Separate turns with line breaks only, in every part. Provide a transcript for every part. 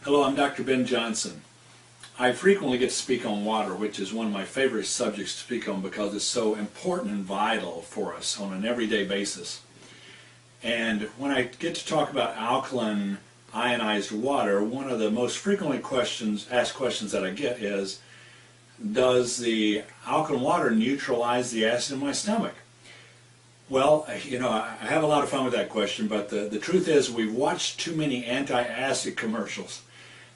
Hello, I'm Dr. Ben Johnson. I frequently get to speak on water, which is one of my favorite subjects to speak on because it's so important and vital for us on an everyday basis. And when I get to talk about alkaline ionized water, one of the most frequently asked questions that I get is, does the alkaline water neutralize the acid in my stomach? Well, I have a lot of fun with that question, but the truth is we've watched too many anti-acid commercials.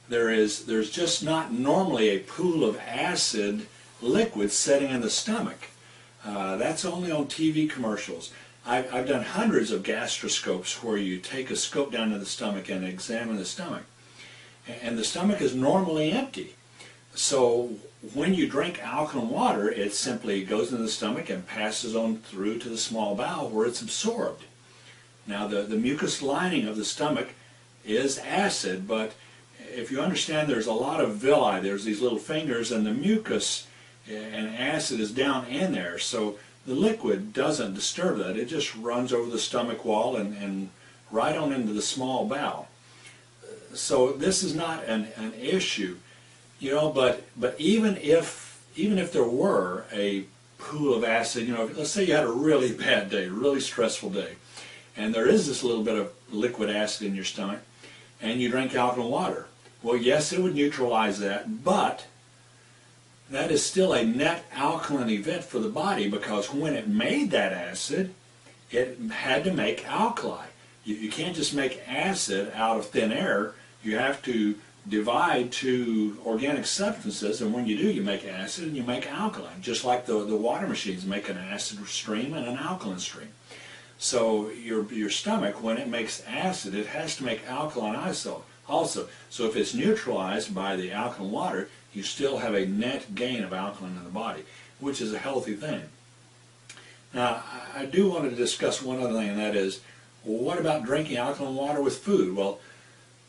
There's just not normally a pool of acid liquid sitting in the stomach. That's only on TV commercials. I've done hundreds of gastroscopes where you take a scope down to the stomach and examine the stomach. And the stomach is normally empty. So when you drink alkaline water, it simply goes into the stomach and passes on through to the small bowel where it's absorbed. Now the mucous lining of the stomach is acid, but if you understand, there's a lot of villi, there's these little fingers, and the mucus and acid is down in there, so the liquid doesn't disturb that. It just runs over the stomach wall and right on into the small bowel. So this is not an issue, but even if there were a pool of acid, let's say you had a really bad day, really stressful day, and there is this little bit of liquid acid in your stomach, and you drink alkaline water. Well, yes, it would neutralize that, but that is still a net alkaline event for the body because when it made that acid, it had to make alkali. You can't just make acid out of thin air. You have to divide two organic substances, and when you do, you make acid and you make alkaline, just like the water machines make an acid stream and an alkaline stream. So your stomach, when it makes acid, it has to make alkaline also. So if it's neutralized by the alkaline water, you still have a net gain of alkaline in the body, which is a healthy thing. Now, I do want to discuss one other thing, and that is, well, what about drinking alkaline water with food? Well,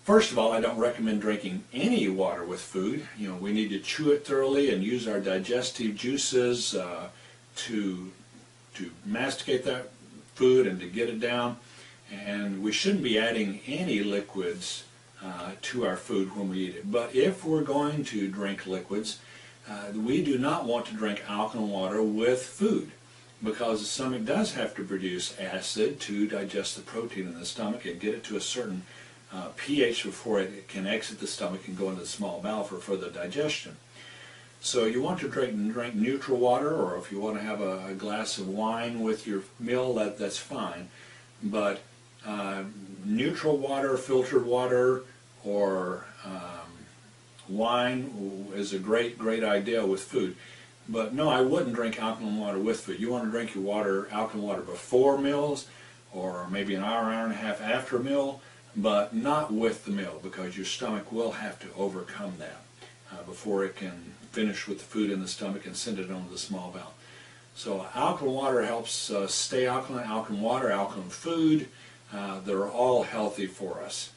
first of all, I don't recommend drinking any water with food. We need to chew it thoroughly and use our digestive juices to masticate that food and to get it down. And we shouldn't be adding any liquids to our food when we eat it. But if we're going to drink liquids, we do not want to drink alkaline water with food because the stomach does have to produce acid to digest the protein in the stomach and get it to a certain pH before it can exit the stomach and go into the small bowel for further digestion. So you want to drink neutral water, or if you want to have a glass of wine with your meal, that's fine. But neutral water, filtered water, or wine is a great idea with food. But no, I wouldn't drink alkaline water with food. You want to drink your alkaline water before meals, or maybe an hour and a half after a meal, but not with the meal, because your stomach will have to overcome that before it can finish with the food in the stomach and send it on to the small bowel. So alkaline water helps stay alkaline. Alkaline water, alkaline food, they're all healthy for us.